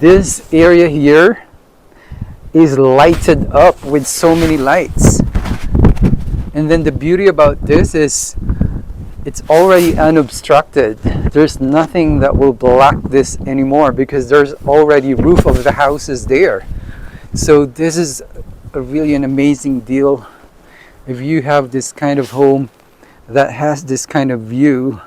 this area here is lighted up with so many lights. And then the beauty about this is it's already unobstructed. There's nothing that will block this anymore because there's already roof of the houses there. So this is really an amazing deal if you have this kind of home that has this kind of view.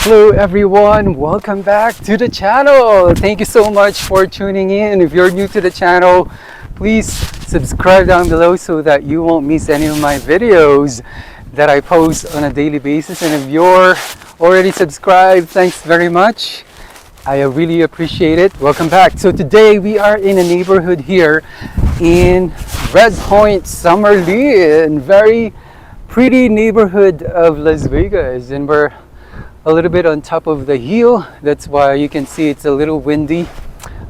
Hello everyone, welcome back to the channel. Thank you so much for tuning in. If you're new to the channel, please subscribe down below so that you won't miss any of my videos that I post on a daily basis. And if you're already subscribed, thanks very much. I really appreciate it. Welcome back. So today we are in a neighborhood here in Red Point, Summerlin. Very pretty neighborhood of Las Vegas, and we're a little bit on top of the hill. That's why you can see it's a little windy.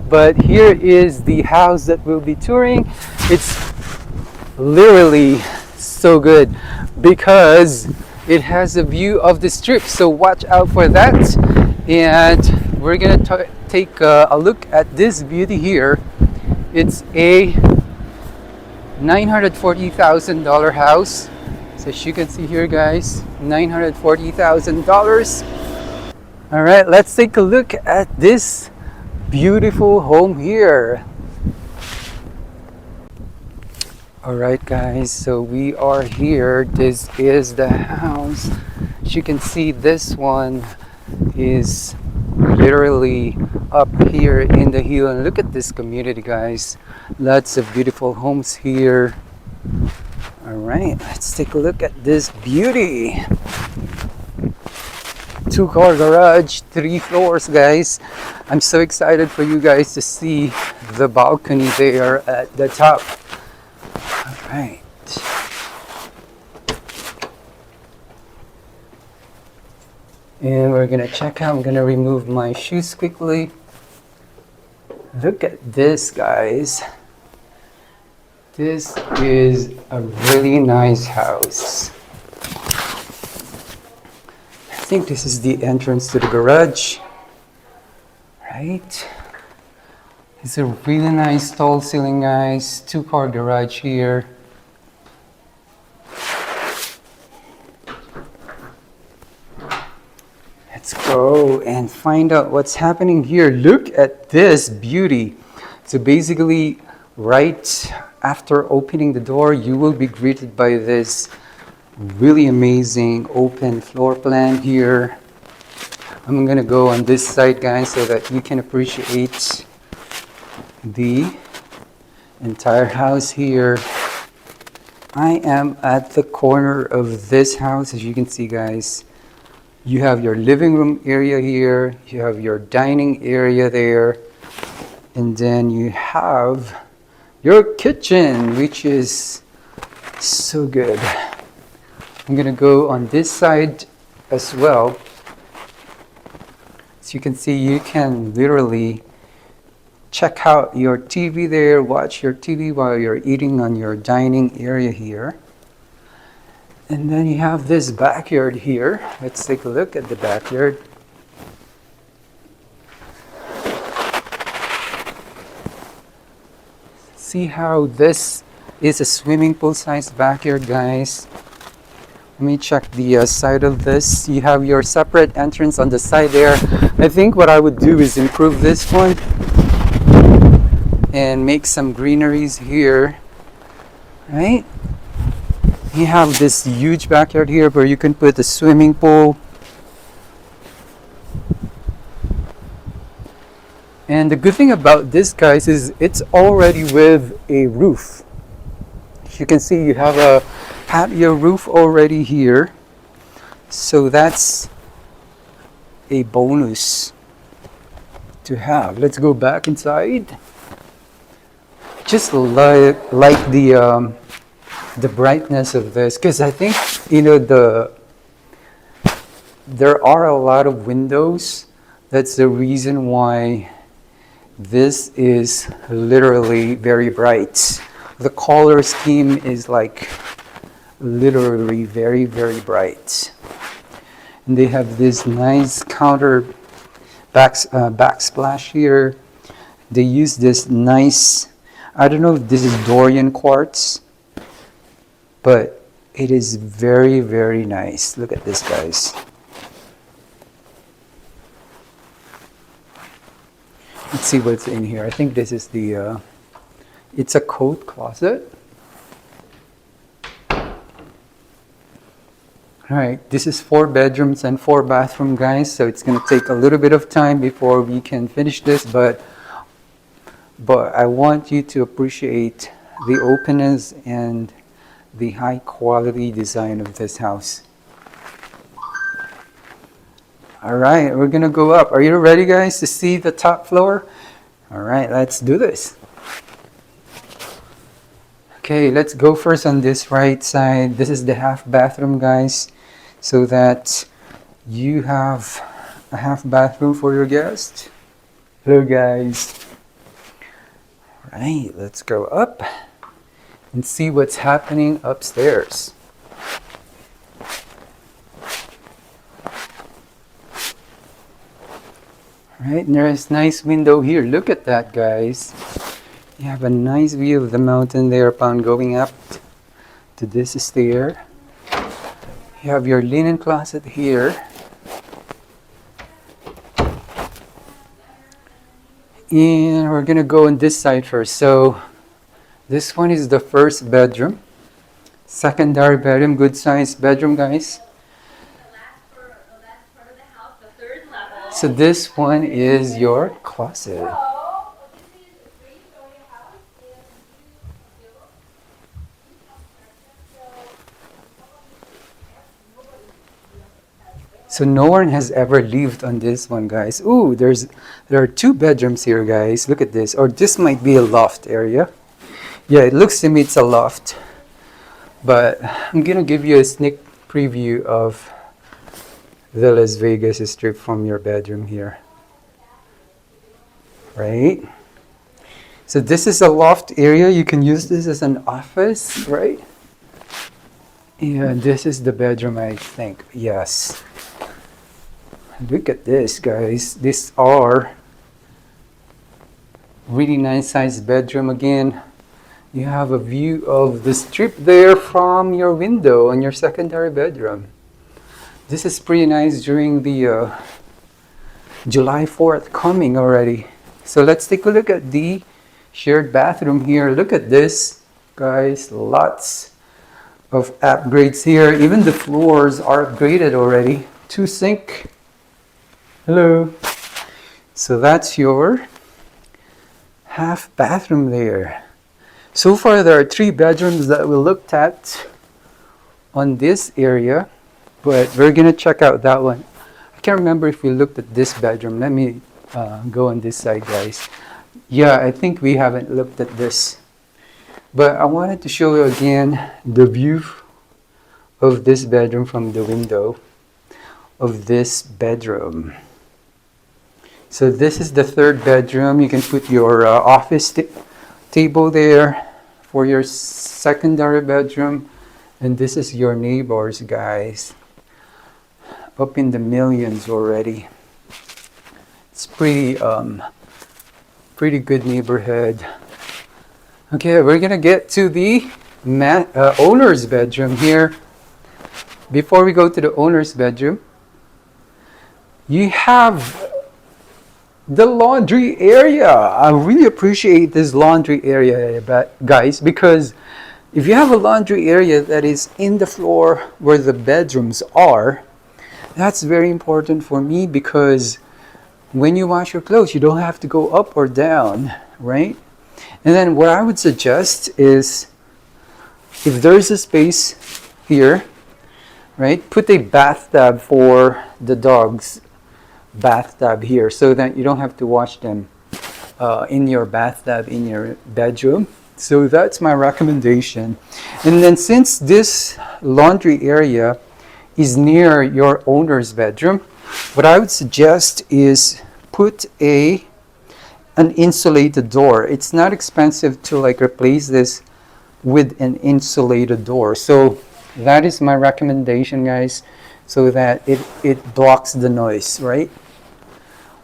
But here is the house that we'll be touring. It's literally so good because it has a view of the strip, so watch out for that. And we're gonna take a look at this beauty here. It's a $940,000 house. So as you can see here, guys, $940,000. All right, let's take a look at this beautiful home here. All right, guys, so we are here. This is the house. As you can see, this one is literally up here in the hill. And look at this community, guys. Lots of beautiful homes here. All right, let's take a look at this beauty. 2-car garage, 3 floors, guys. I'm so excited for you guys to see the balcony there at the top. All right. And we're gonna check out. I'm gonna remove my shoes quickly. Look at this, guys. This is a really nice house. I think this is the entrance to the garage, right? It's a really nice tall ceiling, guys. 2-car garage here. Let's go and find out what's happening here. Look at this beauty. So basically, right after opening the door, you will be greeted by this really amazing open floor plan here. I'm gonna go on this side, guys, so that you can appreciate the entire house here. I am at the corner of this house. As you can see, guys, you have your living room area here, you have your dining area there, and then you have your kitchen, which is so good. I'm gonna go on this side as well. As you can see, you can literally check out your TV there, watch your TV while you're eating on your dining area here. And then you have this backyard here. Let's take a look at the backyard. See how this is a swimming pool sized backyard, guys. Let me check the side of this. You have your separate entrance on the side there. I think what I would do is improve this one and make some greeneries here, right? You have this huge backyard here where you can put a swimming pool. And the good thing about this, guys, is it's already with a roof. As you can see, you have a patio roof already here. So that's a bonus to have. Let's go back inside. Just like the brightness of this, because I think, you know, there are a lot of windows. That's the reason why this is literally very bright. The color scheme is like literally very, very bright. And they have this nice counter backsplash here. They use this nice, I don't know if this is Dorian quartz, but it is very, very nice. Look at this, guys. Let's see what's in here. I think this is the, it's a coat closet. All right, this is 4 bedrooms and 4 bathrooms, guys. So it's gonna take a little bit of time before we can finish this, but I want you to appreciate the openness and the high quality design of this house. All right, we're gonna go up. Are you ready, guys, to see the top floor? All right, let's do this. Okay, let's go first on this right side. This is the half bathroom, guys, so that you have a half bathroom for your guest. Hello, guys. All right, let's go up and see what's happening upstairs. All right, and there's a nice window here. Look at that, guys. You have a nice view of the mountain there upon going up to this stair. You have your linen closet here. And we're gonna go on this side first. So this one is the first bedroom. Secondary bedroom, good sized bedroom, guys. So this one is your closet. So no one has ever lived on this one, guys. Ooh, there are 2 bedrooms here, guys. Look at this. Or this might be a loft area. Yeah, it looks to me it's a loft. But I'm gonna give you a sneak preview of the Las Vegas Strip from your bedroom here. Right? So this is a loft area. You can use this as an office, right? And this is the bedroom, I think. Yes. Look at this, guys. These are really nice sized bedroom again. You have a view of the strip there from your window on your secondary bedroom. This is pretty nice during the July 4th coming already. So let's take a look at the shared bathroom here. Look at this, guys. Lots of upgrades here. Even the floors are upgraded already. 2 sink. Hello. So that's your half bathroom there. So far there are 3 bedrooms that we looked at on this area, but we're gonna check out that one. I can't remember if we looked at this bedroom. Let me go on this side, guys. Yeah, I think we haven't looked at this, but I wanted to show you again the view of this bedroom from the window of this bedroom. So this is the 3rd bedroom. You can put your office table there for your secondary bedroom. And this is your neighbors, guys. Up in the millions already. It's pretty good neighborhood. Okay, we're gonna get to the owner's bedroom here. Before we go to the owner's bedroom, you have the laundry area. I really appreciate this laundry area, guys, because if you have a laundry area that is in the floor where the bedrooms are, that's very important for me, because when you wash your clothes, you don't have to go up or down, right? And then what I would suggest is, if there's a space here, right, put a bathtub for the dogs. Bathtub here, so that you don't have to wash them in your bathtub in your bedroom. So that's my recommendation. And then since this laundry area is near your owner's bedroom, what I would suggest is put an insulated door. It's not expensive to like replace this with an insulated door. So that is my recommendation, guys, so that it blocks the noise, right?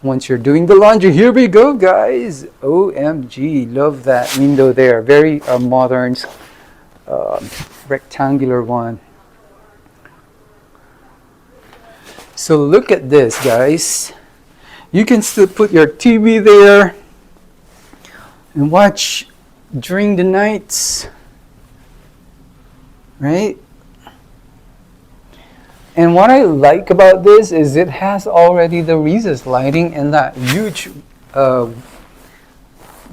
once you're doing the laundry. Here we go, guys. OMG, love that window there. Very modern, rectangular one. So look at this, guys. You can still put your TV there and watch during the nights, right? And what I like about this is it has already the recessed lighting and that huge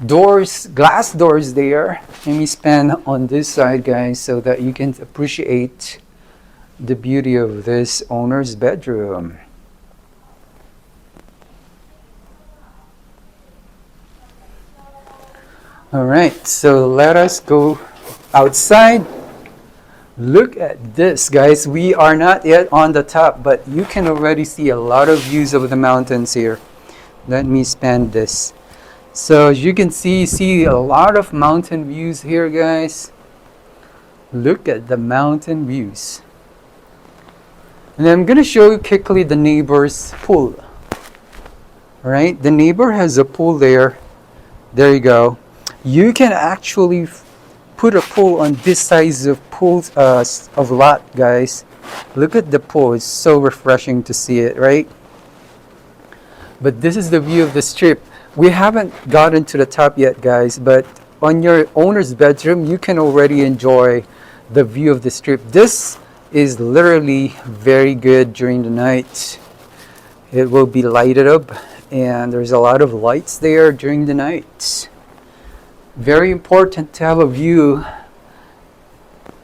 doors, glass doors there. Let me span on this side, guys, so that you can appreciate the beauty of this owner's bedroom. All right, so let us go outside. Look at this, guys. We are not yet on the top, but you can already see a lot of views of the mountains here. Let me span this. So as you can see a lot of mountain views here, guys. Look at the mountain views. And I'm going to show you quickly the neighbor's pool. All right, the neighbor has a pool there. There you go. You can actually put a pool on this size of pools of lot, guys. Look at the pool. It's so refreshing to see it, right? But this is the view of the strip. We haven't gotten to the top yet, guys, but on your owner's bedroom, you can already enjoy the view of the strip. This is literally very good during the night. It will be lighted up, and there's a lot of lights there during the night. Very important to have a view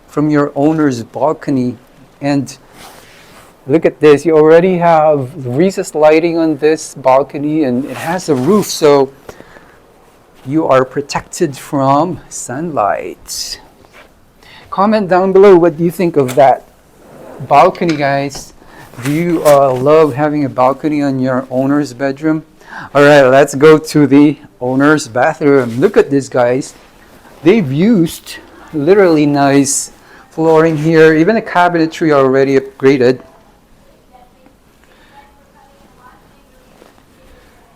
from your owner's balcony. And look at this, you already have recessed lighting on this balcony, and it has a roof, so you are protected from sunlight. Comment down below, what do you think of that balcony, guys? Do you love having a balcony on your owner's bedroom? All right, let's go to the owner's bathroom. Look at this, guys. They've used literally nice flooring here. Even the cabinetry already upgraded.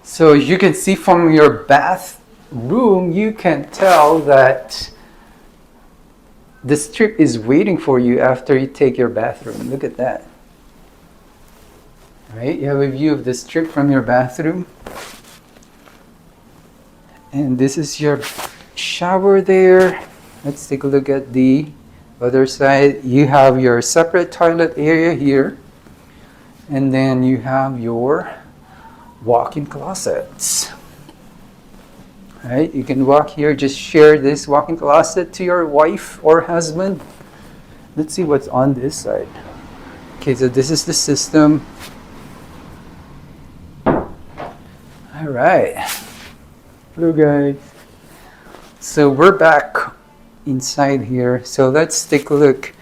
So as you can see from your bathroom, you can tell that the strip is waiting for you after you take your bathroom. Look at that. Right, you have a view of the strip from your bathroom. And this is your shower there. Let's take a look at the other side. You have your separate toilet area here. And then you have your walk-in closets. Right, you can walk here, just share this walk-in closet to your wife or husband. Let's see what's on this side. Okay, so this is the system. All right, hello guys. So we're back inside here. So let's take a look.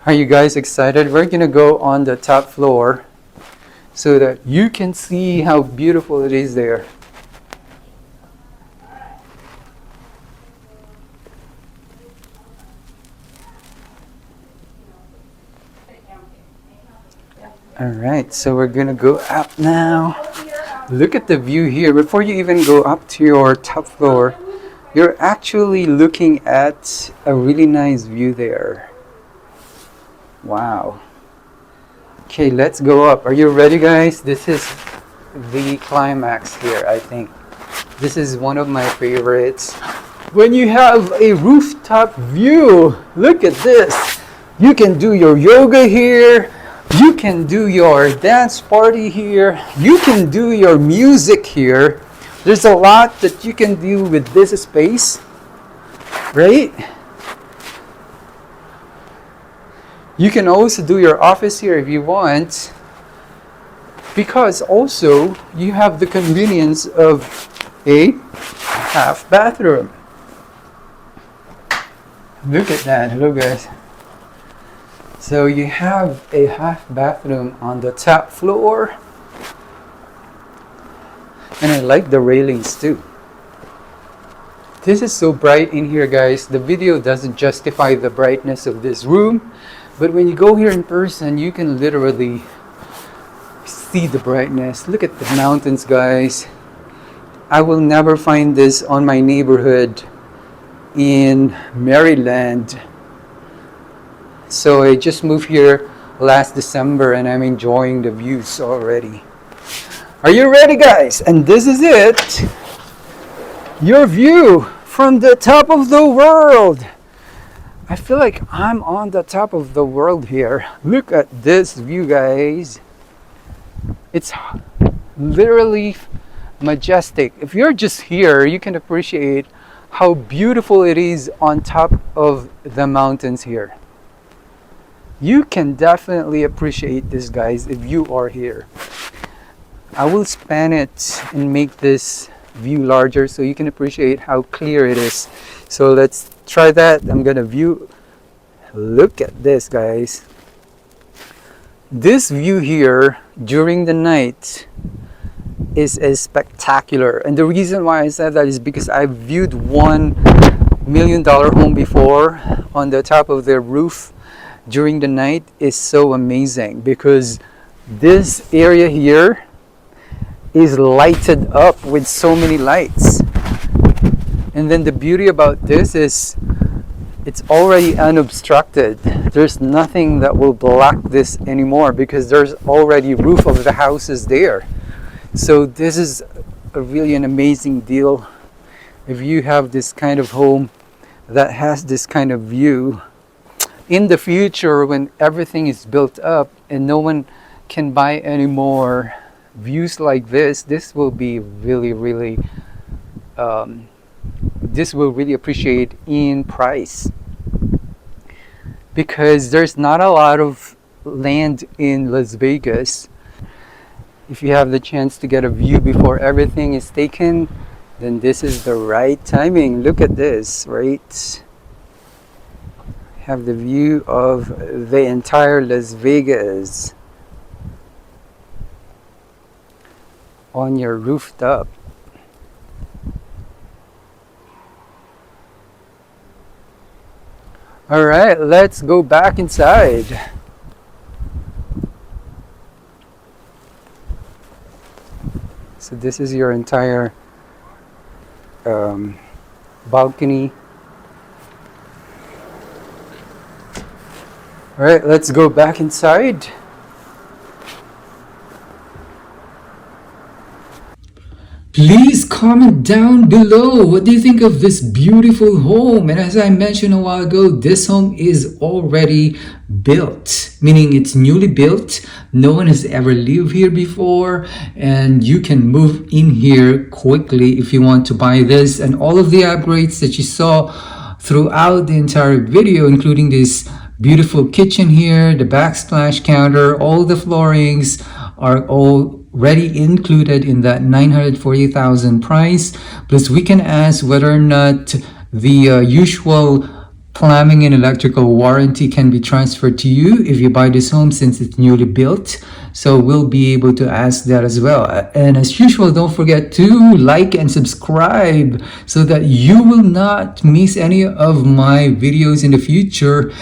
Are you guys excited? We're gonna go on the top floor so that you can see how beautiful it is there. All right, so we're gonna go up now. Look at the view here. Before you even go up to your top floor, you're actually looking at a really nice view there. Wow. Okay, let's go up. Are you ready, guys? This is the climax here, I think. This is one of my favorites. When you have a rooftop view, look at this. You can do your yoga here. You can do your dance party here. You can do your music here. There's a lot that you can do with this space, right? You can also do your office here if you want, because also you have the convenience of a half bathroom. Look at that. Hello, guys. So you have a half bathroom on the top floor. And I like the railings too. This is so bright in here, guys. The video doesn't justify the brightness of this room. But when you go here in person, you can literally see the brightness. Look at the mountains, guys. I will never find this on my neighborhood in Maryland. So I just moved here last December and I'm enjoying the views already. Are you ready, guys? And this is it. Your view from the top of the world. I feel like I'm on the top of the world here. Look at this view, guys. It's literally majestic. If you're just here, you can appreciate how beautiful it is on top of the mountains here. You can definitely appreciate this, guys, if you are here. I will span it and make this view larger so you can appreciate how clear it is. So let's try that. I'm gonna view. Look at this, guys. This view here during the night is spectacular, and the reason why I said that is because I viewed $1 million home before on the top of their roof during the night. Is so amazing because this area here is lighted up with so many lights. And then the beauty about this is it's already unobstructed. There's nothing that will block this anymore because there's already roof of the houses there. So this is really an amazing deal if you have this kind of home that has this kind of view. In the future, when everything is built up and no one can buy any more views like this will be really this will really appreciate in price, because there's not a lot of land in Las Vegas. If you have the chance to get a view before everything is taken, then this is the right timing. Look at this, right? Have the view of the entire Las Vegas on your rooftop. All right, let's go back inside. So this is your entire balcony. All right, let's go back inside. Please comment down below, what do you think of this beautiful home? And as I mentioned a while ago, this home is already built, meaning it's newly built. No one has ever lived here before, and you can move in here quickly if you want to buy this. And all of the upgrades that you saw throughout the entire video, including this beautiful kitchen here, the backsplash counter, all the floorings are already included in that $940,000 price. Plus we can ask whether or not the usual plumbing and electrical warranty can be transferred to you if you buy this home, since it's newly built. So we'll be able to ask that as well. And as usual, don't forget to like and subscribe so that you will not miss any of my videos in the future.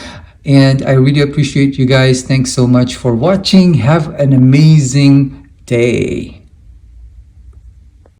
And I really appreciate you guys. Thanks so much for watching. Have an amazing day.